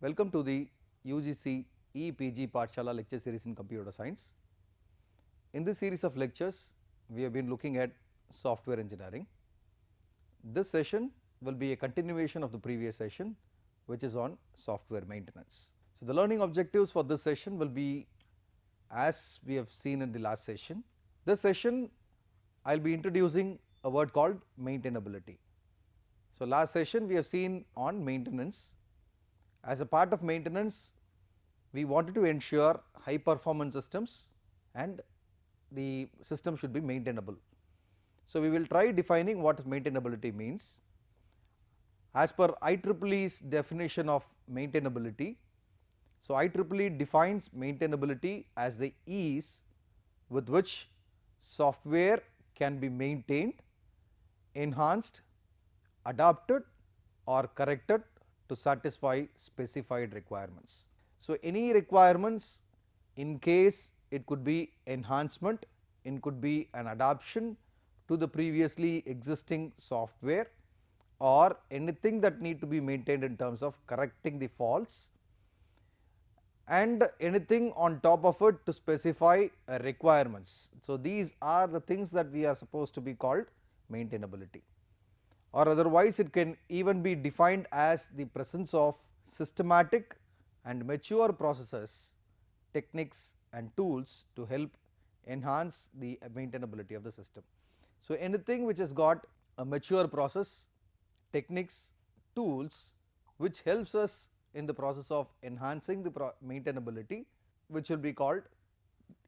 Welcome to the UGC EPG Pathshala lecture series in computer science. In this series of lectures, we have been looking at software engineering. This session will be a continuation of the previous session, which is on software maintenance. So, the learning objectives for this session will be as we have seen in the last session. This session I will be introducing a word called maintainability. So, last session we have seen on maintenance. As a part of maintenance, we wanted to ensure high performance systems and the system should be maintainable. So, we will try defining what maintainability means. As per IEEE's definition of maintainability, so IEEE defines maintainability as the ease with which software can be maintained, enhanced, adapted or corrected to satisfy specified requirements. So, any requirements, in case it could be enhancement, it could be an adaptation to the previously existing software, or anything that need to be maintained in terms of correcting the faults, and anything on top of it to specify requirements. So, these are the things that we are supposed to be called maintainability, or otherwise it can even be defined as the presence of systematic and mature processes, techniques and tools to help enhance the maintainability of the system. So, anything which has got a mature process, techniques, tools which helps us in the process of enhancing the maintainability, which will be called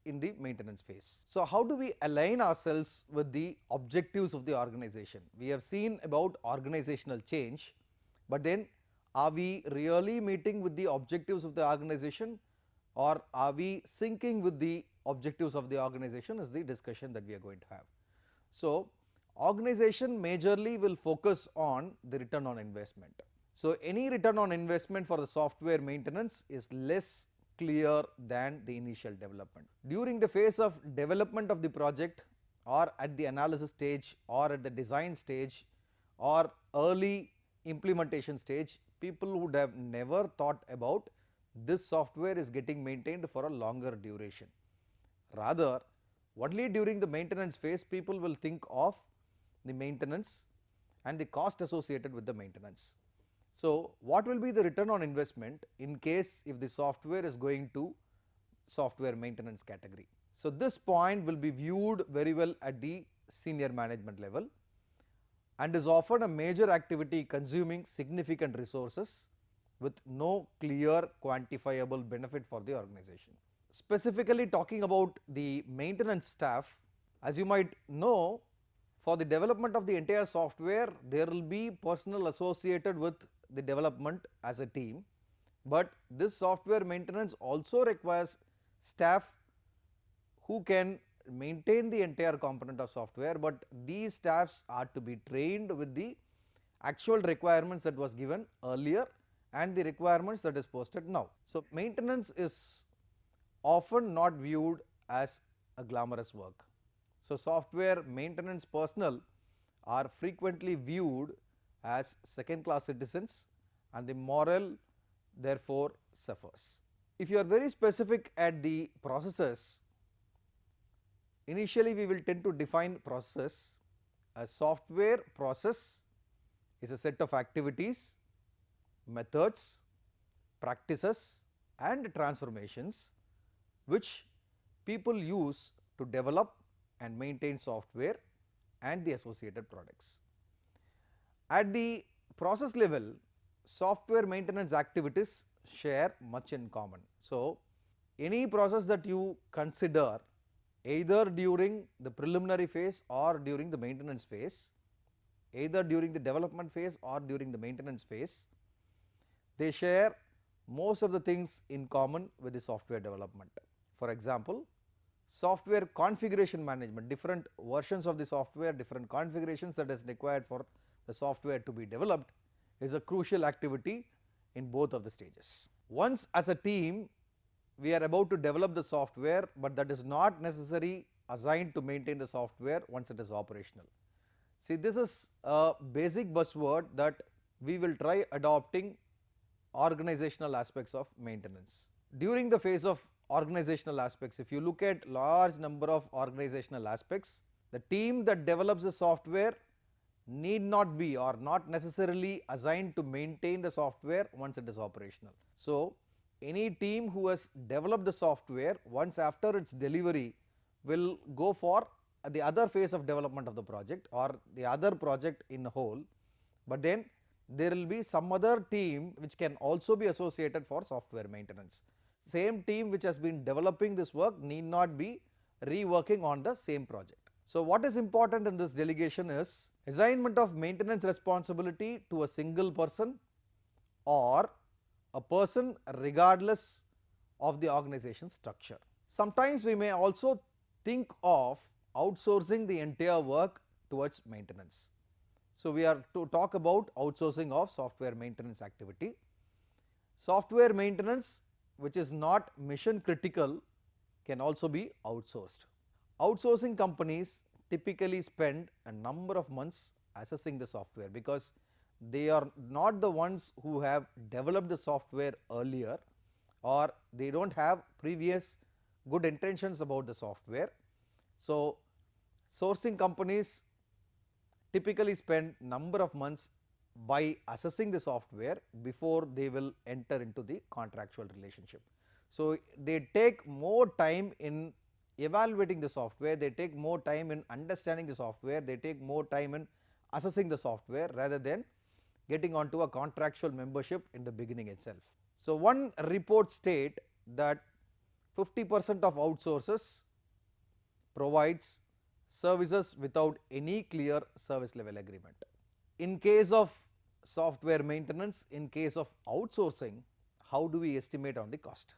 in the maintenance phase. So, how do we align ourselves with the objectives of the organization? We have seen about organizational change, but then are we really meeting with the objectives of the organization, or are we syncing with the objectives of the organization is the discussion that we are going to have. So, organization majorly will focus on the return on investment. So, any return on investment for the software maintenance is less clear than the initial development. During the phase of development of the project, or at the analysis stage, or at the design stage, or early implementation stage, people would have never thought about this software is getting maintained for a longer duration. Rather, only during the maintenance phase people will think of the maintenance and the cost associated with the maintenance. So, what will be the return on investment in case if the software is going to software maintenance category? So, this point will be viewed very well at the senior management level and is often a major activity consuming significant resources with no clear quantifiable benefit for the organization. Specifically talking about the maintenance staff, as you might know, for the development of the entire software there will be personnel associated with the development as a team, but this software maintenance also requires staff who can maintain the entire component of software, but these staffs are to be trained with the actual requirements that was given earlier and the requirements that is posted now. So, maintenance is often not viewed as a glamorous work. So, software maintenance personnel are frequently viewed as second class citizens and the morale therefore suffers. If you are very specific at the processes, initially we will tend to define process. A software process is a set of activities, methods, practices and transformations which people use to develop and maintain software and the associated products. At the process level, software maintenance activities share much in common. So, any process that you consider either during the preliminary phase or during the maintenance phase, either during the development phase or during the maintenance phase, they share most of the things in common with the software development. For example, software configuration management, different versions of the software, different configurations that is required for the software to be developed is a crucial activity in both of the stages. Once as a team we are about to develop the software, but that is not necessary assigned to maintain the software once it is operational. See, this is a basic buzzword that we will try adopting organizational aspects of maintenance. During the phase of organizational aspects, if you look at large number of organizational aspects, the team that develops the software need not be or not necessarily assigned to maintain the software once it is operational. So, any team who has developed the software, once after its delivery, will go for the other phase of development of the project or the other project in whole, but then there will be some other team which can also be associated for software maintenance. Same team which has been developing this work need not be reworking on the same project. So, what is important in this delegation is assignment of maintenance responsibility to a single person or a person regardless of the organization structure. Sometimes we may also think of outsourcing the entire work towards maintenance. So, we are to talk about outsourcing of software maintenance activity. Software maintenance which is not mission critical can also be outsourced. Outsourcing companies typically spend a number of months assessing the software because they are not the ones who have developed the software earlier or they do not have previous good intentions about the software. So, sourcing companies typically spend number of months by assessing the software before they will enter into the contractual relationship. So, they take more time in evaluating the software, they take more time in understanding the software, they take more time in assessing the software rather than getting onto a contractual membership in the beginning itself. So, one report state that 50% of outsources provides services without any clear service level agreement. In case of software maintenance, in case of outsourcing, how do we estimate on the cost?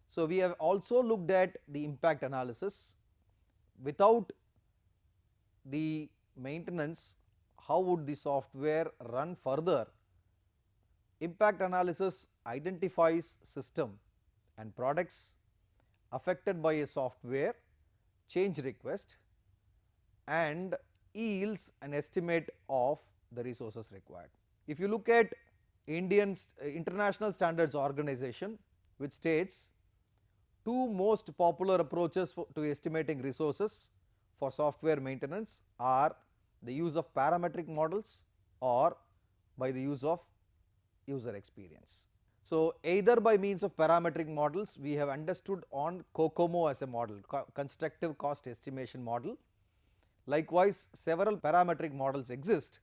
So, we have also looked at the impact analysis. Without the maintenance, how would the software run further? Impact analysis identifies system and products affected by a software change request and yields an estimate of the resources required. If you look at International Standards Organization, which states two most popular approaches to estimating resources for software maintenance are the use of parametric models or by the use of user experience. So, either by means of parametric models, we have understood on COCOMO as a model, constructive cost estimation model. Likewise, several parametric models exist.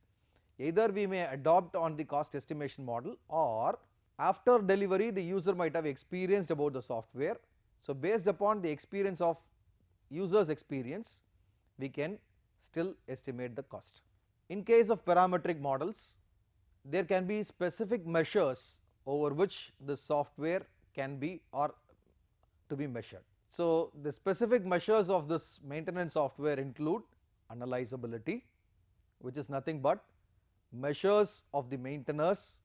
Either we may adopt on the cost estimation model or after delivery the user might have experienced about the software. So, based upon the experience of user's experience, we can still estimate the cost. In case of parametric models, there can be specific measures over which the software can be or to be measured. So, the specific measures of this maintenance software include analyzability, which is nothing but measures of the maintainers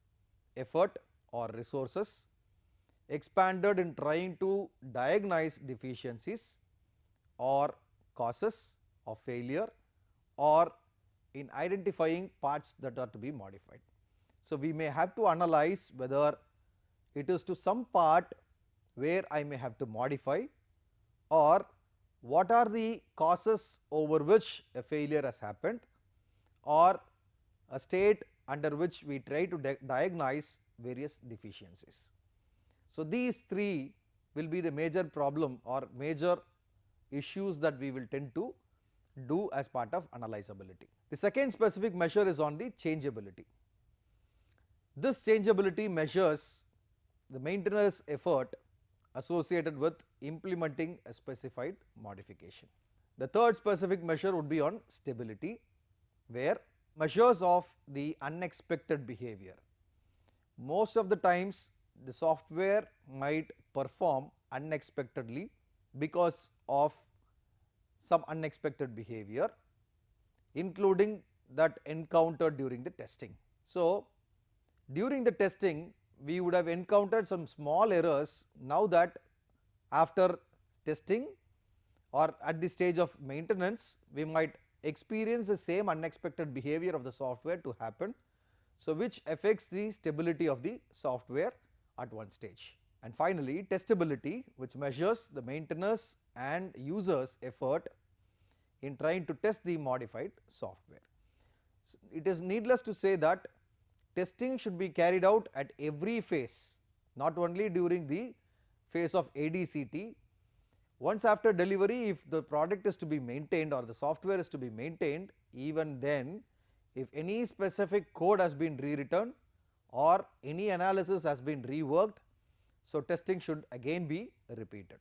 effort or resources expanded in trying to diagnose deficiencies or causes of failure or in identifying parts that are to be modified. So, we may have to analyze whether it is to some part where I may have to modify or what are the causes over which a failure has happened or a state under which we try to diagnose various deficiencies. So, these three will be the major problem or major issues that we will tend to do as part of analyzability. The second specific measure is on the changeability. This changeability measures the maintenance effort associated with implementing a specified modification. The third specific measure would be on stability, where measures of the unexpected behavior. Most of the times the software might perform unexpectedly because of some unexpected behavior, including that encountered during the testing. So, during the testing we would have encountered some small errors. Now that after testing or at the stage of maintenance, we might experience the same unexpected behavior of the software to happen. so which affects the stability of the software at one stage. And finally, testability, which measures the maintainers and users effort in trying to test the modified software. So it is needless to say that testing should be carried out at every phase, not only during the phase of ADCT. Once after delivery, if the product is to be maintained or the software is to be maintained, even then if any specific code has been rewritten or any analysis has been reworked, so testing should again be repeated.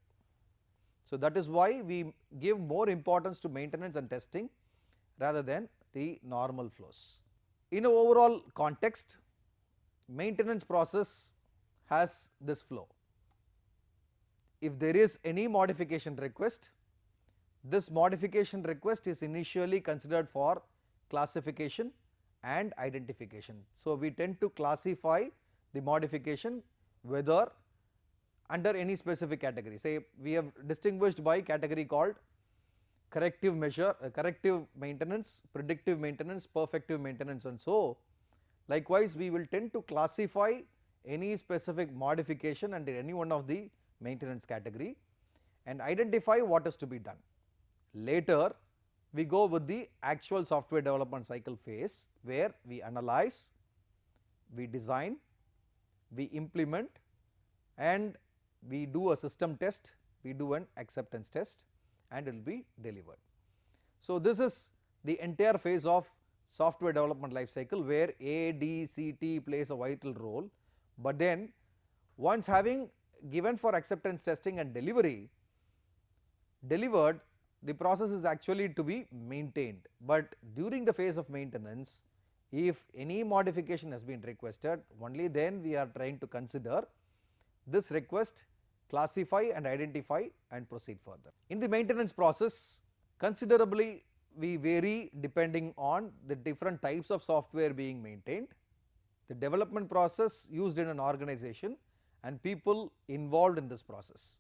So that is why we give more importance to maintenance and testing rather than the normal flows. In an overall context, maintenance process has this flow. If there is any modification request, this modification request is initially considered for classification and identification. So we tend to classify the modification whether under any specific category. Say we have distinguished by category called corrective measure, corrective maintenance, predictive maintenance, perfective maintenance, and so likewise we will tend to classify any specific modification under any one of the maintenance category and identify what is to be done. Later we go with the actual software development cycle phase, where we analyze, we design, we implement, and we do a system test, we do an acceptance test, and it will be delivered. So this is the entire phase of software development life cycle, where A, D, C, T plays a vital role. But then once having given for acceptance testing and delivery, delivered, the process is actually to be maintained. But during the phase of maintenance, if any modification has been requested, only then we are trying to consider this request, classify and identify and proceed further. In the maintenance process, considerably we vary depending on the different types of software being maintained, the development process used in an organization, and people involved in this process.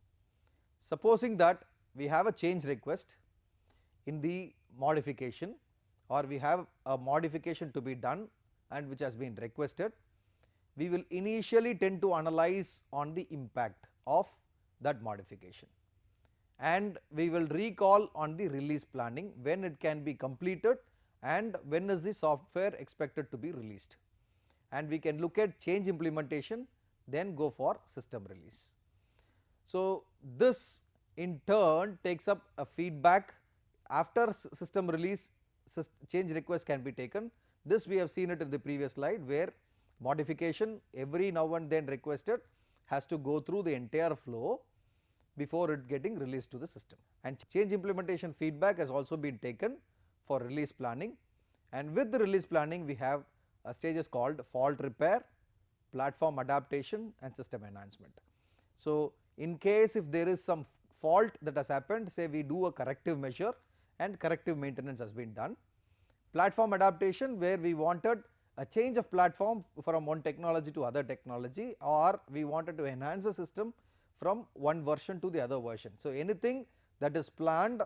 Supposing that we have a change request in the modification, or we have a modification to be done and which has been requested, we will initially tend to analyze on the impact of that modification, and we will recall on the release planning, when it can be completed and when is the software expected to be released, and we can look at change implementation, then go for system release. So this in turn takes up a feedback. After system release, change request can be taken. This we have seen it in the previous slide, where modification every now and then requested has to go through the entire flow before it getting released to the system. And change implementation feedback has also been taken for release planning, and with the release planning we have stages called fault repair, platform adaptation, and system enhancement. So in case if there is some fault that has happened, say we do a corrective measure and corrective maintenance has been done. Platform adaptation, where we wanted a change of platform from one technology to other technology, or we wanted to enhance the system from one version to the other version. So anything that is planned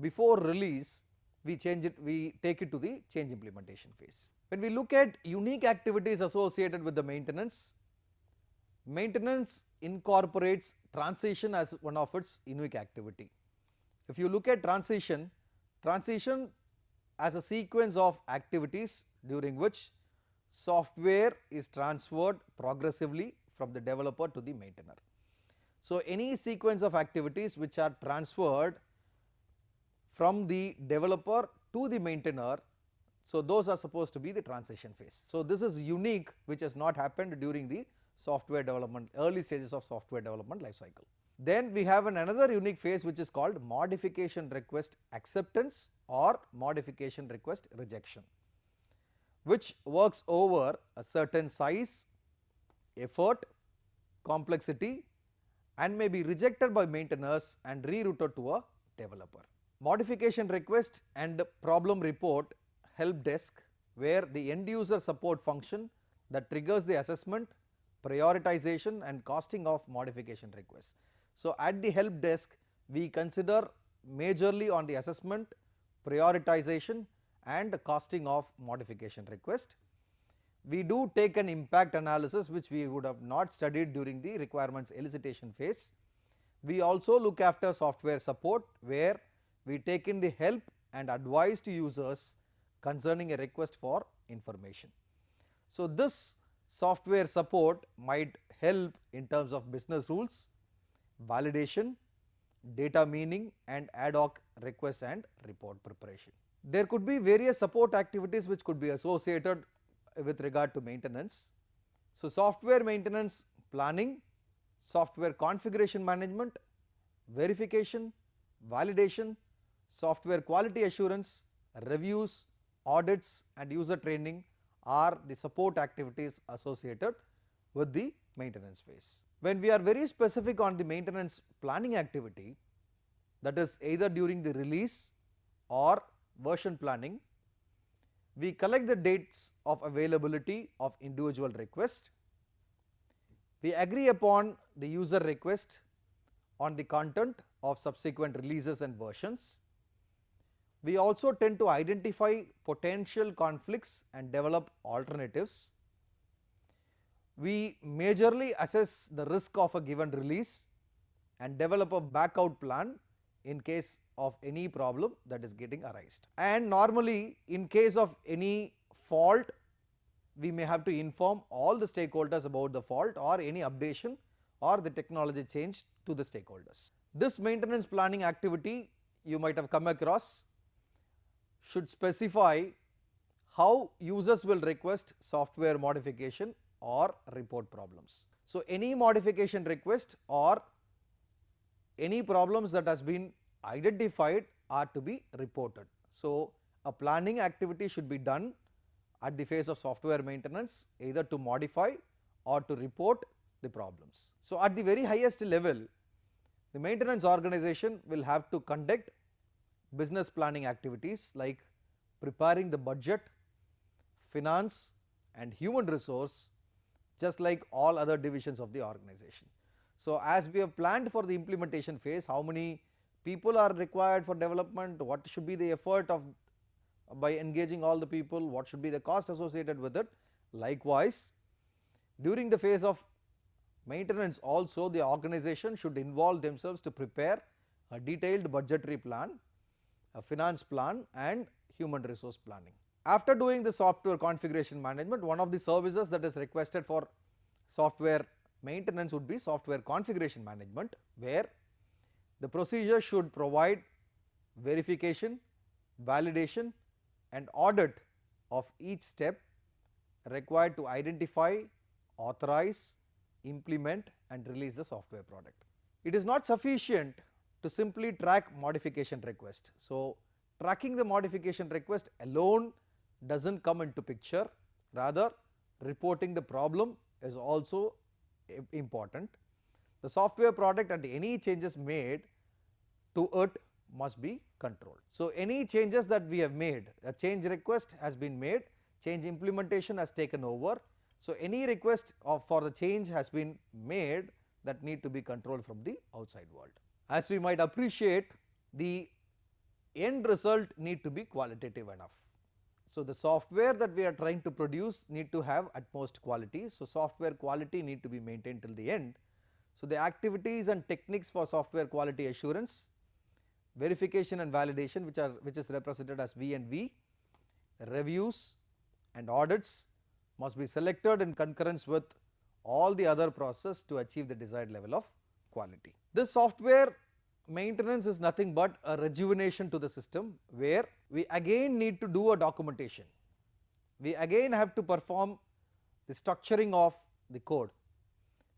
before release, we change it, we take it to the change implementation phase. When we look at unique activities associated with the maintenance, maintenance incorporates transition as one of its unique activity. If you look at transition as a sequence of activities during which software is transferred progressively from the developer to the maintainer. So any sequence of activities which are transferred from the developer to the maintainer, so those are supposed to be the transition phase. So this is unique, which has not happened during the software development, early stages of software development life cycle. Then we have another unique phase which is called modification request acceptance or modification request rejection, which works over a certain size, effort, complexity, and may be rejected by maintainers and rerouted to a developer. Modification request and problem report help desk, where the end user support function that triggers the assessment, prioritization, and costing of modification requests. So at the help desk, we consider majorly on the assessment, prioritization, and costing of modification request. we do take an impact analysis which we would have not studied during the requirements elicitation phase. We also look after software support, where we take in the help and advice to users concerning a request for information. So, this software support might help in terms of business rules, validation, data meaning, and ad hoc request and report preparation. There could be various support activities which could be associated with regard to maintenance. So, software maintenance planning, software configuration management, verification, validation, software quality assurance, reviews, audits and user training are the support activities associated with the maintenance phase. When we are very specific on the maintenance planning activity, that is either during the release or version planning, we collect the dates of availability of individual request. We agree upon the user request on the content of subsequent releases and versions. We also tend to identify potential conflicts and develop alternatives. We majorly assess the risk of a given release and develop a backout plan in case of any problem that is getting arised. And normally, in case of any fault, we may have to inform all the stakeholders about the fault or any updation or the technology change to the stakeholders. This maintenance planning activity you might have come across should specify how users will request software modification or report problems. So, any modification request or any problems that has been identified are to be reported. So, a planning activity should be done at the phase of software maintenance, either to modify or to report the problems. So, at the very highest level, the maintenance organization will have to conduct business planning activities like preparing the budget, finance and human resource, just like all other divisions of the organization. So, as we have planned for the implementation phase, how many people are required for development, what should be the effort of by engaging all the people, what should be the cost associated with it. Likewise, during the phase of maintenance also, the organization should involve themselves to prepare a detailed budgetary plan, a finance plan and human resource planning. After doing the software configuration management, one of the services that is requested for software maintenance would be software configuration management, where the procedure should provide verification, validation and audit of each step required to identify, authorize, implement and release the software product. It is not sufficient to simply track modification request. So, tracking the modification request alone does not come into picture, rather reporting the problem is also important. The software product and any changes made to it must be controlled. So, any changes that we have made, a change request has been made, change implementation has taken over. So, any request for the change has been made that need to be controlled from the outside world. As we might appreciate, the end result need to be qualitative enough. So, the software that we are trying to produce need to have utmost quality. So, software quality need to be maintained till the end. So, the activities and techniques for software quality assurance, verification and validation, which is represented as V and V, reviews and audits must be selected in concurrence with all the other processes to achieve the desired level of quality. This software maintenance is nothing but a rejuvenation to the system, where we again need to do a documentation. We again have to perform the structuring of the code.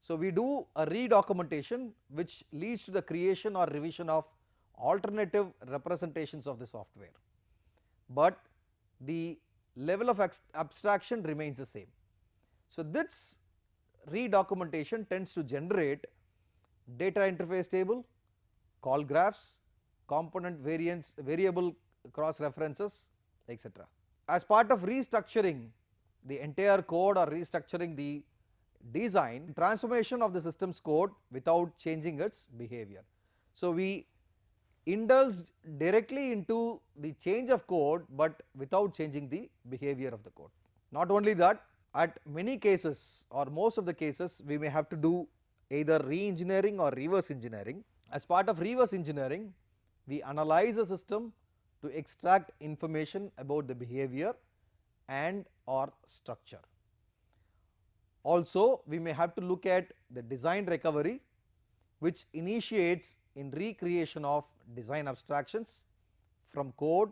So, we do a redocumentation which leads to the creation or revision of alternative representations of the software, but the level of abstraction remains the same. So, this redocumentation tends to generate data interface table, call graphs, component variable cross references, etc. As part of restructuring the entire code or restructuring the design, transformation of the system's code without changing its behavior. So, we indulged directly into the change of code, but without changing the behavior of the code. Not only that, at many cases or most of the cases we may have to do either re-engineering or reverse engineering. As part of reverse engineering, we analyze a system to extract information about the behavior and or structure. Also, we may have to look at the design recovery, which initiates in recreation of design abstractions from code,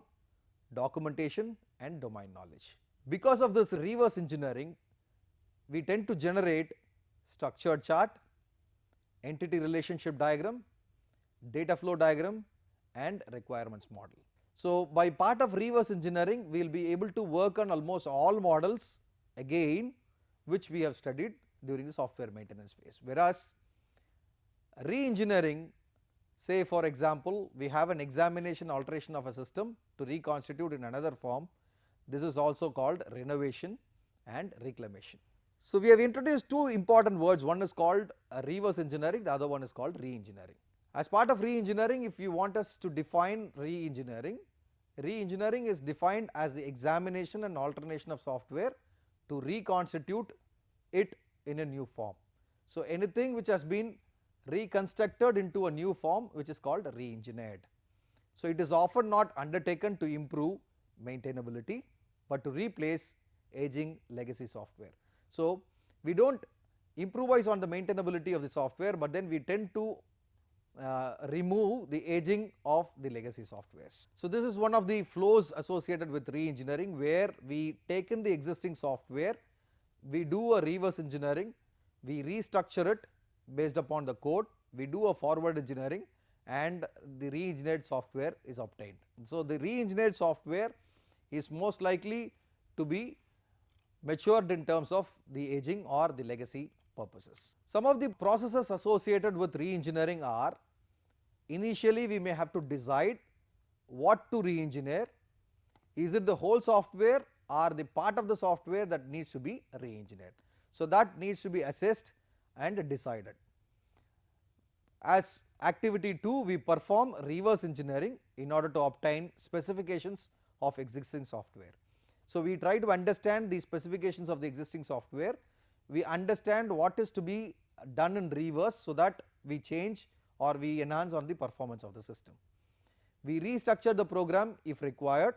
documentation and domain knowledge. Because of this reverse engineering, we tend to generate structured chart, entity relationship diagram, data flow diagram and requirements model. So, by part of reverse engineering, we will be able to work on almost all models again which we have studied during the software maintenance phase. Whereas, re-engineering, say for example, we have an examination alteration of a system to reconstitute in another form. This is also called renovation and reclamation. So, we have introduced two important words, one is called reverse engineering, the other one is called re-engineering. As part of re-engineering, if you want us to define re-engineering, re-engineering is defined as the examination and alternation of software to reconstitute it in a new form. So, anything which has been reconstructed into a new form which is called re-engineered. So, it is often not undertaken to improve maintainability, but to replace aging legacy software. So, we do not improvise on the maintainability of the software, but then we tend to remove the aging of the legacy softwares. So, this is one of the flows associated with re-engineering, where we take in the existing software, we do a reverse engineering, we restructure it based upon the code, we do a forward engineering and the re-engineered software is obtained. So, the re-engineered software is most likely to be matured in terms of the aging or the legacy purposes. Some of the processes associated with re-engineering are, initially we may have to decide what to re-engineer. Is it the whole software or the part of the software that needs to be re-engineered? So, that needs to be assessed and decided. As activity 2, we perform reverse engineering in order to obtain specifications of existing software. So, we try to understand the specifications of the existing software, we understand what is to be done in reverse, so that we change or we enhance on the performance of the system. We restructure the program if required.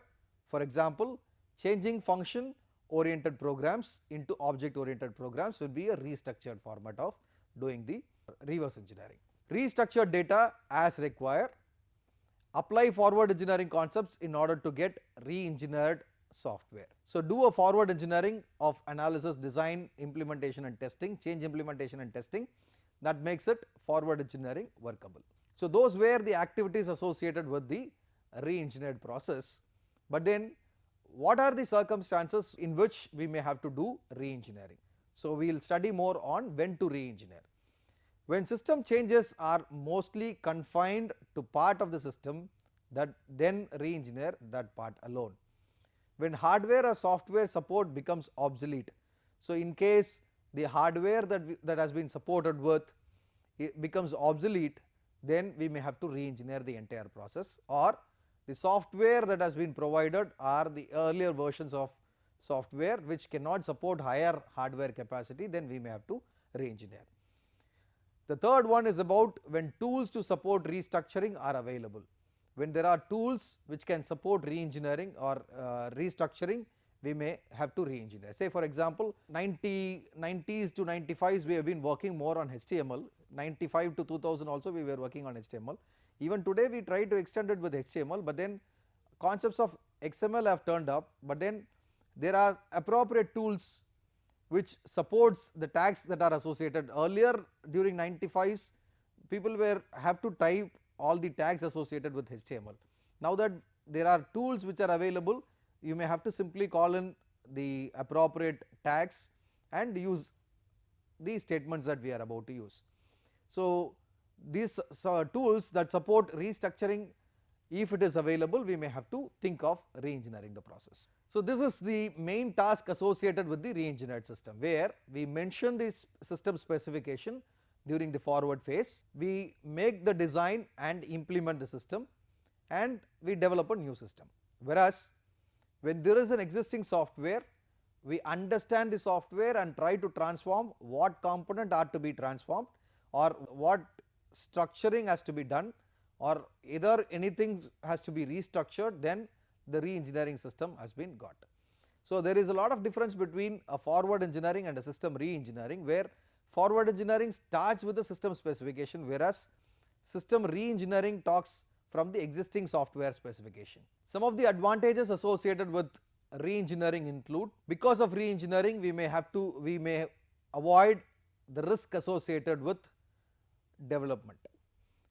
For example, changing function oriented programs into object oriented programs will be a restructured format of doing the reverse engineering. Restructure data as required, apply forward engineering concepts in order to get re-engineered software. So, do a forward engineering of analysis, design, implementation and testing, change implementation and testing, that makes it forward engineering workable. So, those were the activities associated with the re-engineered process, but then what are the circumstances in which we may have to do re-engineering? So, we will study more on when to re-engineer. When system changes are mostly confined to part of the system, that then re-engineer that part alone. When hardware or software support becomes obsolete, so in case the hardware that has been supported with becomes obsolete, then we may have to re-engineer the entire process, or the software that has been provided are the earlier versions of software which cannot support higher hardware capacity, then we may have to re-engineer. The third one is about when tools to support restructuring are available. When there are tools which can support re-engineering or restructuring, we may have to re-engineer. Say for example, 90s to 95s we have been working more on HTML, 95 to 2000 also we were working on HTML. Even today we try to extend it with HTML, but then concepts of XML have turned up, but then there are appropriate tools which supports the tags that are associated. Earlier during 95s, people have to type all the tags associated with HTML. Now that there are tools which are available, you may have to simply call in the appropriate tags and use the statements that we are about to use. So, these tools that support restructuring, if it is available, we may have to think of re-engineering the process. So, this is the main task associated with the re-engineered system, where we mention this system specification during the forward phase, we make the design and implement the system, and we develop a new system. Whereas, when there is an existing software, we understand the software and try to transform what component are to be transformed or what structuring has to be done, or either anything has to be restructured, then the re-engineering system has been got. So, there is a lot of difference between a forward engineering and a system re-engineering, where forward engineering starts with the system specification, whereas system re-engineering talks from the existing software specification. Some of the advantages associated with re-engineering include, because of re-engineering we may avoid the risk associated with development.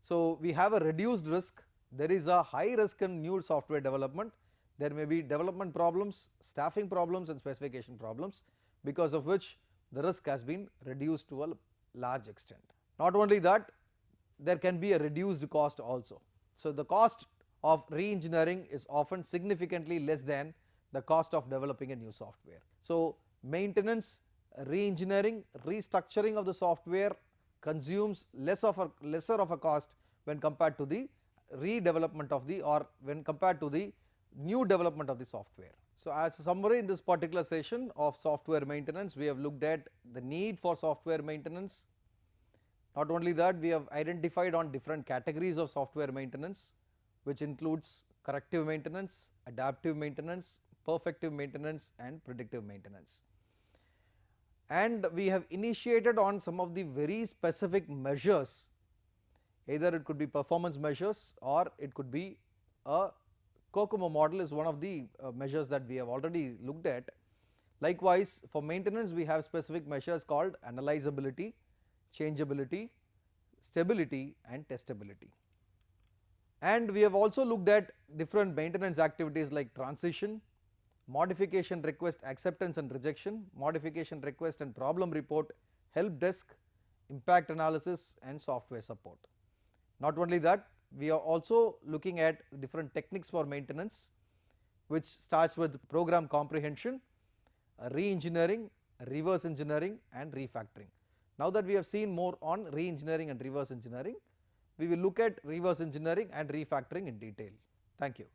So, we have a reduced risk. There is a high risk in new software development. There may be development problems, staffing problems and specification problems, because of which the risk has been reduced to a large extent. Not only that, there can be a reduced cost also. So, the cost of re-engineering is often significantly less than the cost of developing a new software. So, maintenance, re-engineering, restructuring of the software consumes lesser of a cost when compared to the redevelopment of the, or when compared to the new development of the software. So, as a summary, in this particular session of software maintenance, we have looked at the need for software maintenance. Not only that, we have identified on different categories of software maintenance, which includes corrective maintenance, adaptive maintenance, perfective maintenance and predictive maintenance. And we have initiated on some of the very specific measures, either it could be performance measures or it could be a COCOMO model is one of the measures that we have already looked at. Likewise, for maintenance we have specific measures called analyzability, changeability, stability and testability. And we have also looked at different maintenance activities like transition, modification request acceptance and rejection, modification request and problem report, help desk, impact analysis and software support. Not only that, we are also looking at different techniques for maintenance, which starts with program comprehension, re-engineering, reverse engineering and refactoring. Now that we have seen more on re-engineering and reverse engineering, we will look at reverse engineering and refactoring in detail. Thank you.